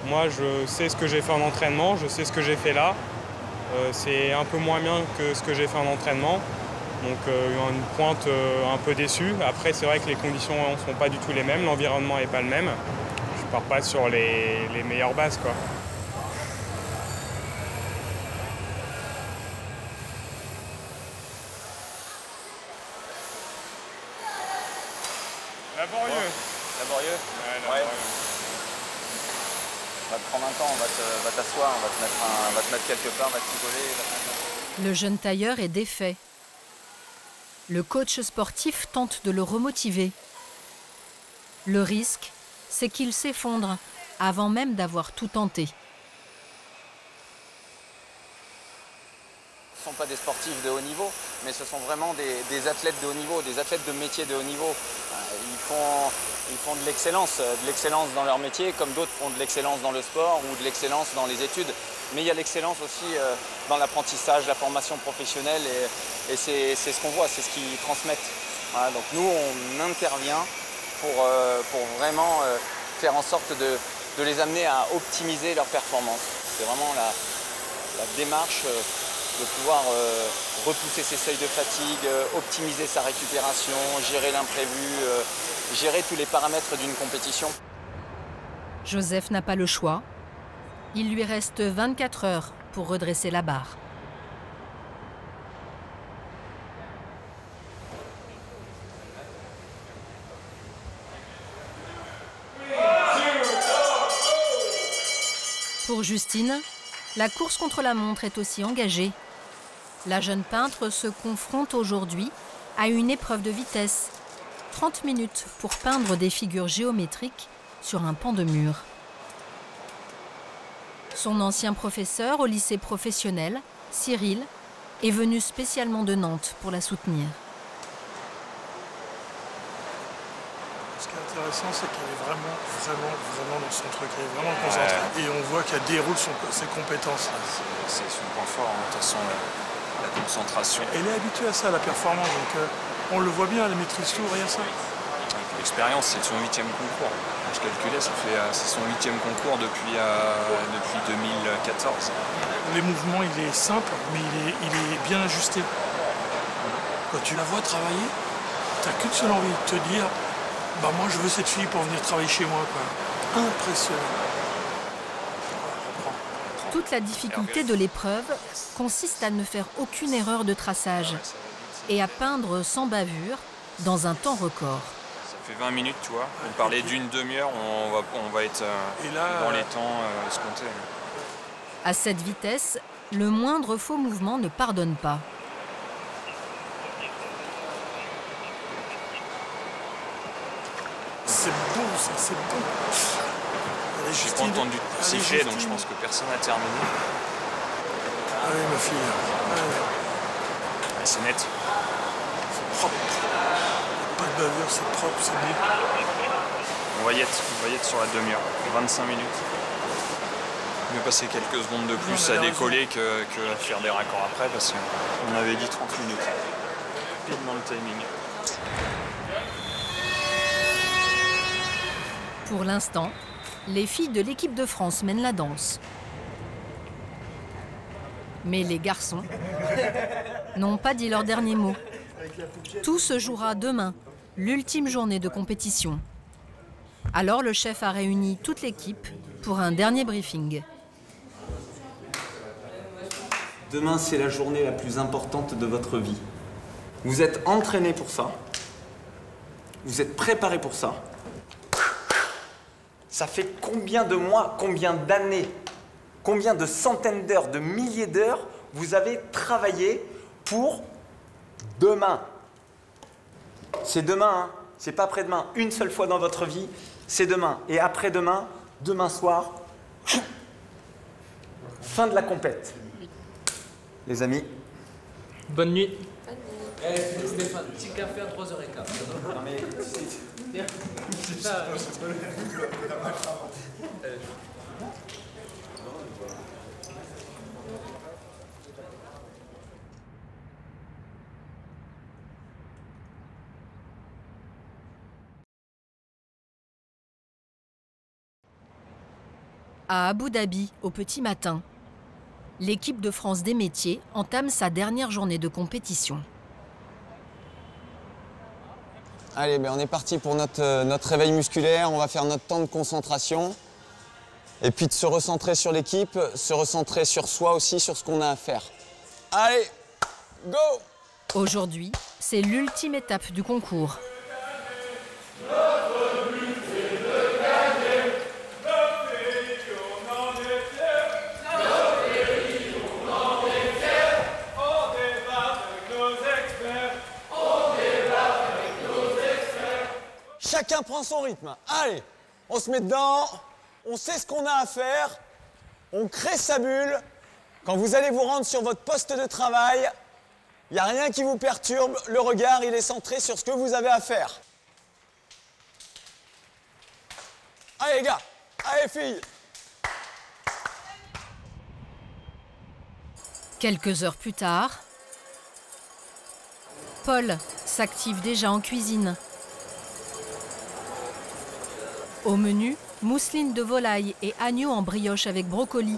Moi, je sais ce que j'ai fait en entraînement, je sais ce que j'ai fait là. C'est un peu moins bien que ce que j'ai fait en entraînement. Donc une pointe un peu déçue. Après, c'est vrai que les conditions ne sont pas du tout les mêmes, l'environnement n'est pas le même. Je pars pas sur les meilleures bases, quoi. Laborieux. Laborieux? Ouais, laborieux. On va te prendre un temps, on va t'asseoir, on va te mettre quelque part, on va t'isoler. Le jeune tailleur est défait. Le coach sportif tente de le remotiver. Le risque, c'est qu'il s'effondre avant même d'avoir tout tenté. Ce ne sont pas des sportifs de haut niveau, mais ce sont vraiment des athlètes de haut niveau, des athlètes de métier de haut niveau. Ils font de l'excellence dans leur métier, comme d'autres font de l'excellence dans le sport ou de l'excellence dans les études. Mais il y a l'excellence aussi dans l'apprentissage, la formation professionnelle et c'est ce qu'on voit, c'est ce qu'ils transmettent. Voilà, donc nous, on intervient pour vraiment faire en sorte de les amener à optimiser leur performance. C'est vraiment la démarche de pouvoir repousser ses seuils de fatigue, optimiser sa récupération, gérer l'imprévu, gérer tous les paramètres d'une compétition. Joseph n'a pas le choix. Il lui reste 24 heures pour redresser la barre. Pour Justine, la course contre la montre est aussi engagée. La jeune peintre se confronte aujourd'hui à une épreuve de vitesse. 30 minutes pour peindre des figures géométriques sur un pan de mur. Son ancien professeur au lycée professionnel, Cyril, est venu spécialement de Nantes pour la soutenir. Ce qui est intéressant, c'est qu'elle est vraiment dans son truc, elle est vraiment concentrée. Et on voit qu'elle déroule ses compétences. C'est son point fort, hein, de toute façon, la concentration. Elle est habituée à ça, la performance, donc on le voit bien, elle maîtrise tout, rien ça. L'expérience, c'est son 8e concours. Je calculais, c'est son 8e concours depuis 2014. Les mouvements, il est simple, mais il est bien ajusté. Quand tu la vois travailler, tu n'as qu'une seule envie de te dire bah moi je veux cette fille pour venir travailler chez moi, quoi. Impressionnant. Toute la difficulté de l'épreuve consiste à ne faire aucune erreur de traçage et à peindre sans bavure dans un temps record. Ça fait 20 minutes, tu vois. On parlait d'une demi-heure, on va être dans les temps escomptés. À cette vitesse, le moindre faux mouvement ne pardonne pas. C'est beau, ça, c'est beau. J'ai pas entendu siffler, donc je pense que personne n'a terminé. Allez, ma fille. C'est net. C'est propre. Pas de bavure, c'est propre, c'est beau. On va y être sur la demi-heure, 25 minutes. Je vais passer quelques secondes de plus à décoller que à faire des raccords après, parce qu'on avait dit 30 minutes. Pile dans le timing. Pour l'instant, les filles de l'équipe de France mènent la danse. Mais les garçons n'ont pas dit leur dernier mot. Tout se jouera demain, l'ultime journée de compétition. Alors le chef a réuni toute l'équipe pour un dernier briefing. Demain, c'est la journée la plus importante de votre vie. Vous êtes entraîné pour ça. Vous êtes préparé pour ça. Ça fait combien de mois, combien d'années, combien de centaines d'heures, de milliers d'heures vous avez travaillé pour demain? C'est demain, hein. C'est pas après-demain. Une seule fois dans votre vie, c'est demain. Et après-demain, demain soir, fin de la compète. Les amis. Bonne nuit. Stéphane, petit café à 3h15. Non mais... C'est ça. À Abu Dhabi, au petit matin, l'équipe de France des métiers entame sa dernière journée de compétition. Allez, on est parti pour notre réveil musculaire. On va faire notre temps de concentration. Et puis de se recentrer sur l'équipe, se recentrer sur soi aussi, sur ce qu'on a à faire. Allez, go! Aujourd'hui, c'est l'ultime étape du concours. Chacun prend son rythme. Allez, on se met dedans, on sait ce qu'on a à faire, on crée sa bulle. Quand vous allez vous rendre sur votre poste de travail, il n'y a rien qui vous perturbe, le regard il est centré sur ce que vous avez à faire. Allez les gars, allez filles. Quelques heures plus tard, Paul s'active déjà en cuisine. Au menu, mousseline de volaille et agneau en brioche avec brocoli.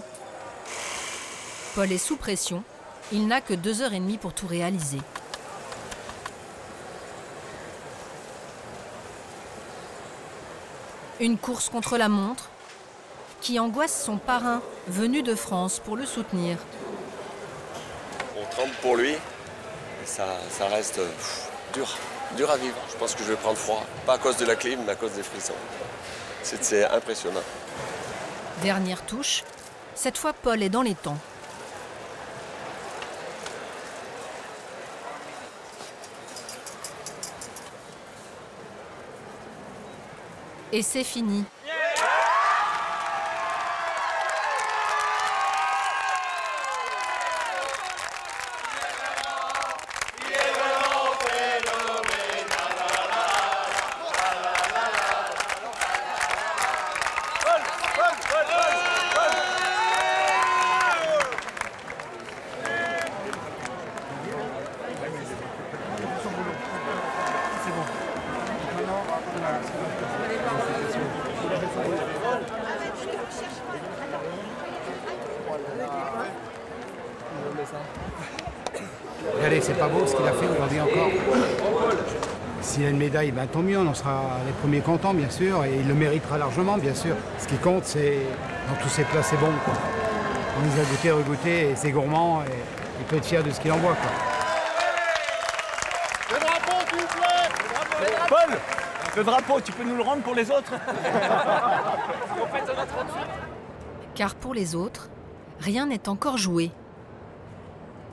Paul est sous pression. Il n'a que 2h30 pour tout réaliser. Une course contre la montre qui angoisse son parrain, venu de France pour le soutenir. On tremble pour lui. Ça reste dur à vivre. Je pense que je vais prendre froid. Pas à cause de la clim, mais à cause des frissons. C'est impressionnant. Dernière touche. Cette fois, Paul est dans les temps. Et c'est fini. Regardez, c'est pas beau ce qu'il a fait aujourd'hui encore. S'il a une médaille, ben, tant mieux, on en sera les premiers contents, bien sûr, et il le méritera largement, bien sûr. Ce qui compte, c'est dans tous ces plats, c'est bon, quoi. On les a goûtés, regoûtés, et c'est gourmand, et il peut être fier de ce qu'il envoie, quoi. Le drapeau, s'il vous plaît! Paul, le drapeau, tu peux nous le rendre pour les autres? Car pour les autres, rien n'est encore joué.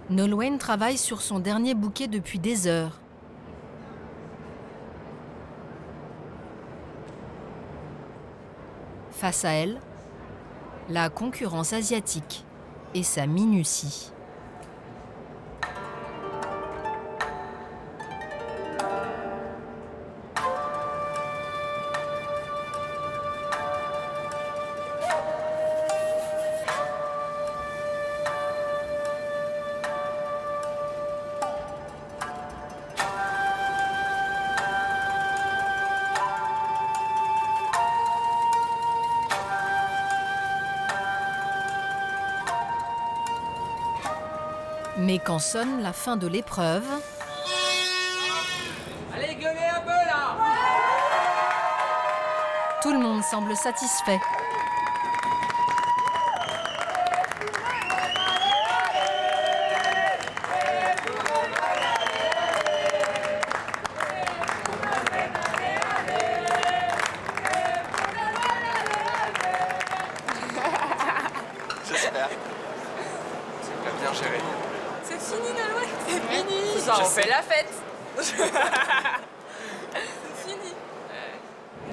Nolwenn travaille sur son dernier bouquet depuis des heures. Face à elle, la concurrence asiatique et sa minutie. Mais quand sonne la fin de l'épreuve... Allez, gueulez un peu là! Tout le monde semble satisfait. J'espère. C'est bien géré. C'est fini, Nolwenn. C'est fini. Ce soir, on fait la fête. C'est fini.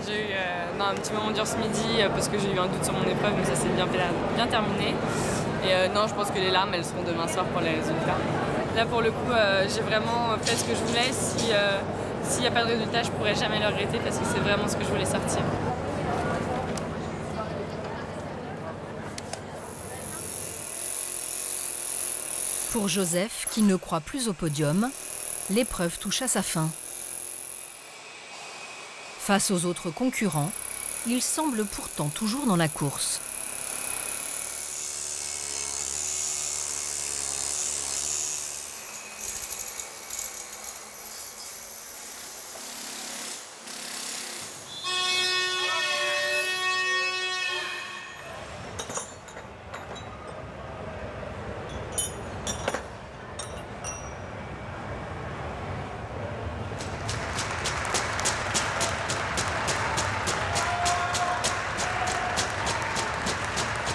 J'ai eu un petit moment dur ce midi parce que j'ai eu un doute sur mon épreuve, mais ça s'est bien terminé. Et non, je pense que les larmes, elles seront demain soir pour les résultats. Là, pour le coup, j'ai vraiment fait ce que je voulais. S'il n'y a pas de résultat, je ne pourrais jamais le regretter parce que c'est vraiment ce que je voulais sortir. Pour Joseph, qui ne croit plus au podium, l'épreuve touche à sa fin. Face aux autres concurrents, il semble pourtant toujours dans la course.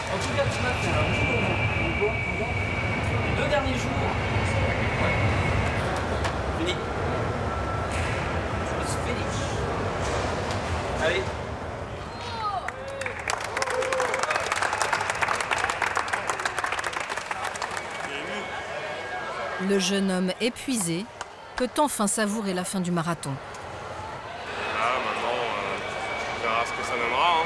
En tout cas, tu m'as fait un bon moment. Les 2 derniers jours. Fini. It's finish. Allez. Le jeune homme épuisé peut enfin savourer la fin du marathon. Là, maintenant, on verra ce que ça donnera. Hein.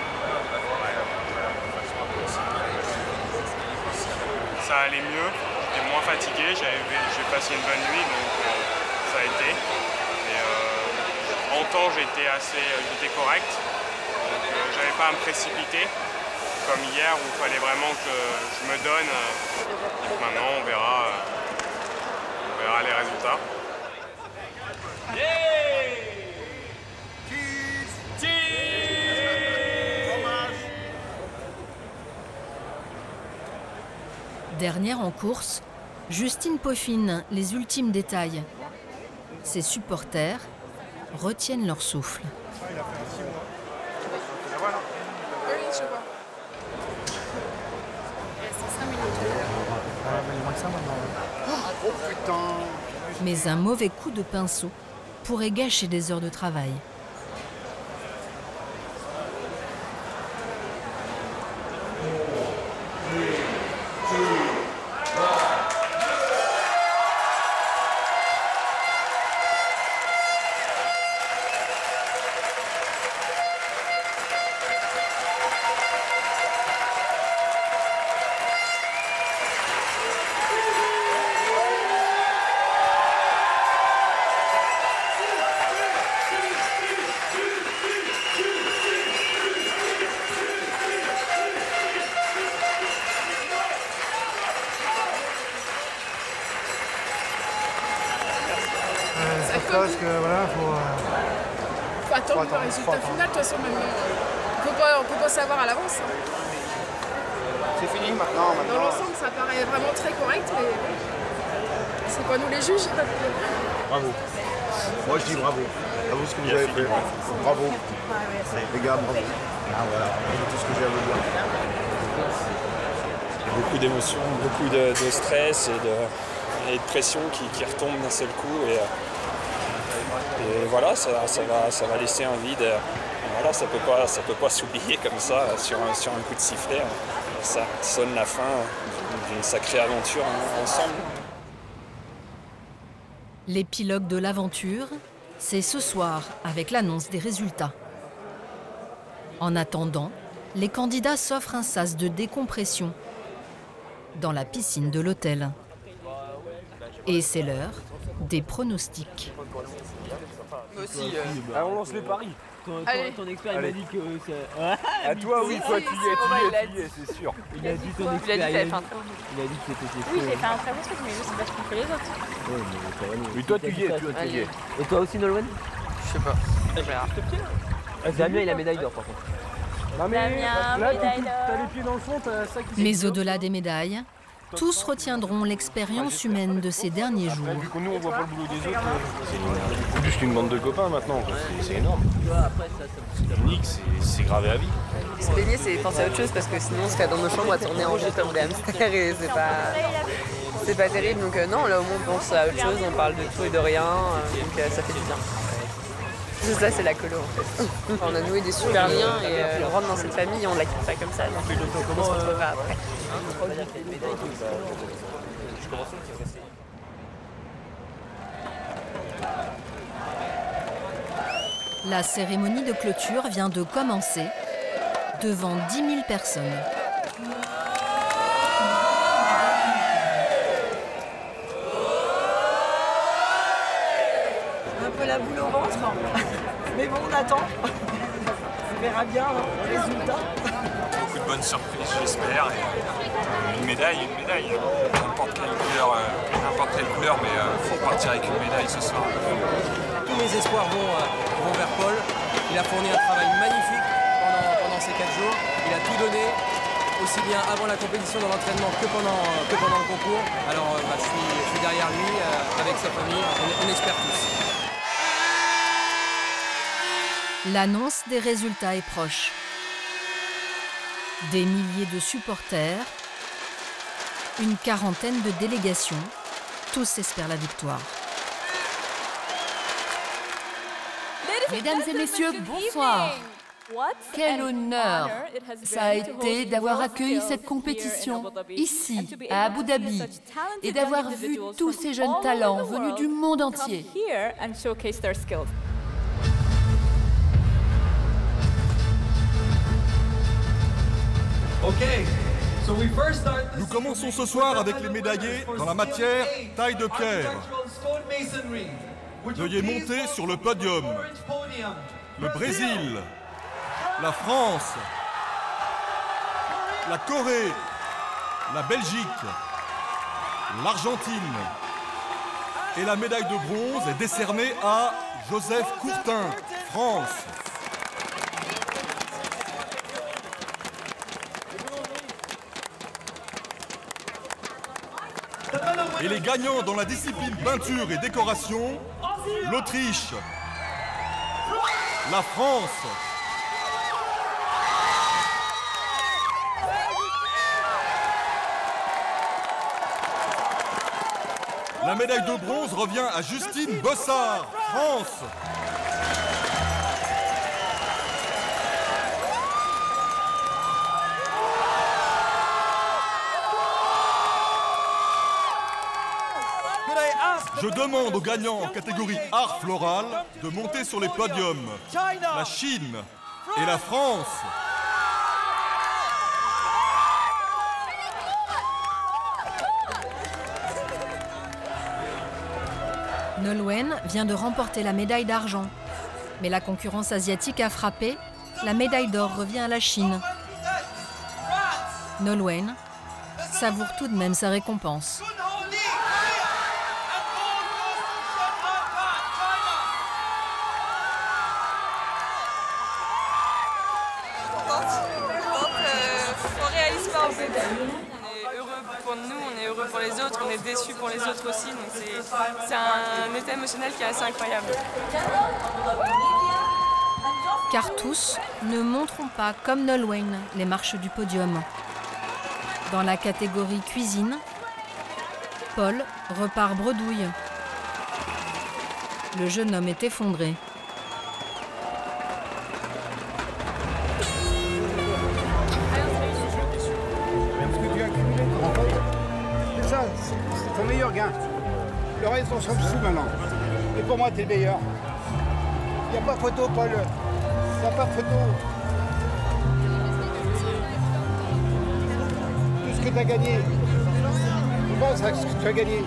Ça allait mieux. j'étais moins fatigué, j'ai passé une bonne nuit, donc ça a été. Et en temps, j'étais correct, donc j'avais pas à me précipiter, comme hier où il fallait vraiment que je me donne. Donc maintenant, on verra les résultats. Dernière en course, Justine peaufine les ultimes détails. Ses supporters retiennent leur souffle. Mais un mauvais coup de pinceau pourrait gâcher des heures de travail. Parce que voilà, faut attendre le résultat final, de toute façon, maintenant. On peut pas savoir à l'avance. Hein. C'est fini maintenant. Dans l'ensemble, ça paraît vraiment très correct, mais c'est pas nous les juges. Bravo. Moi je dis bravo. Bravo ce que vous avez fait. Bravo. Les gars, bravo. Ah voilà, c'est tout ce que j'ai à vous dire. Beaucoup d'émotions, beaucoup de stress et de pression qui retombent d'un seul coup. Et voilà, ça va laisser un vide. Voilà, ça peut pas s'oublier comme ça sur un coup de sifflet. Ça sonne la fin d'une sacrée aventure ensemble. L'épilogue de l'aventure, c'est ce soir avec l'annonce des résultats. En attendant, les candidats s'offrent un sas de décompression dans la piscine de l'hôtel. Et c'est l'heure des pronostics. On lance les paris. Ton expert il m'a dit que c'est... À toi, oui, toi tu y es, c'est sûr. Il a dit ton expert, il a dit que c'était... Oui, j'ai fait un très bon truc, mais je sais pas ce qu'on fait les autres. Oui, toi tu y es, Et toi aussi, Nolwenn? Je sais pas. On verra. Damien, il a médaille d'or par contre. Damien, médaille d'or. T'as les pieds dans le fond, t'as ça qui... Mais au-delà des médailles, tous retiendront l'expérience humaine de ces derniers jours. Vu que nous on voit pas le boulot des autres, c'est plus qu'une bande de copains maintenant, c'est énorme. Dominique, c'est gravé à vie. Se baigner, c'est penser à autre chose parce que sinon on serait dans nos chambres à tourner en jeu comme des hamsters et c'est pas terrible. Donc non, là au moins on pense à autre chose, on parle de tout et de rien, donc ça fait du bien. Ça c'est la colo en fait. On a noué des super liens et on rentre dans cette famille et on la quitte pas comme ça, donc on se retrouvera après. La cérémonie de clôture vient de commencer devant 10 000 personnes. Un peu la boule au ventre, mais bon, on attend. On verra bien le résultat. Beaucoup de bonnes surprises, j'espère. Une médaille. N'importe quelle couleur, mais il faut repartir avec une médaille ce soir. Tous mes espoirs vont vers Paul. Il a fourni un travail magnifique pendant ces 4 jours. Il a tout donné, aussi bien avant la compétition, dans l'entraînement, que pendant le concours. Alors je suis derrière lui, avec sa famille, on espère tous. L'annonce des résultats est proche. Des milliers de supporters, une quarantaine de délégations, tous espèrent la victoire. Mesdames et messieurs, bonsoir. Quel honneur ça a été d'avoir accueilli cette compétition ici, à Abu Dhabi, et d'avoir vu tous ces jeunes talents venus du monde entier. Ok, Nous commençons ce soir avec les médaillés dans la matière taille de pierre. Veuillez monter sur le podium. Le Brésil, la France, la Corée, la Belgique, l'Argentine. Et la médaille de bronze est décernée à Joseph Courtin, France. Et les gagnants dans la discipline peinture et décoration, l'Autriche, la France, la médaille de bronze revient à Justine Bossard, France. Je demande aux gagnants en catégorie art floral de monter sur les podiums. La Chine et la France. Nolwenn vient de remporter la médaille d'argent. Mais la concurrence asiatique a frappé. La médaille d'or revient à la Chine. Nolwenn savoure tout de même sa récompense. On réalise pas en fait. On est heureux pour nous, on est heureux pour les autres, on est déçus pour les autres aussi. Donc c'est un état émotionnel qui est assez incroyable. Car tous ne monteront pas comme Nolwenn les marches du podium. Dans la catégorie cuisine, Paul repart bredouille. Le jeune homme est effondré. C'est ton meilleur gain. Le reste, on s'en fout maintenant. Et pour moi, t'es le meilleur. Il n'y a pas photo, Paul. Il n'y a pas photo. Tout ce que tu as gagné. Je pense à ce que tu as gagné.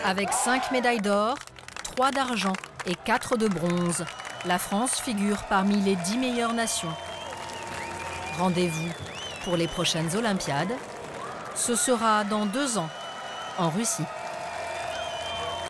Avec 5 médailles d'or, 3 d'argent et 4 de bronze, la France figure parmi les 10 meilleures nations. Rendez-vous pour les prochaines Olympiades. Ce sera dans 2 ans, en Russie.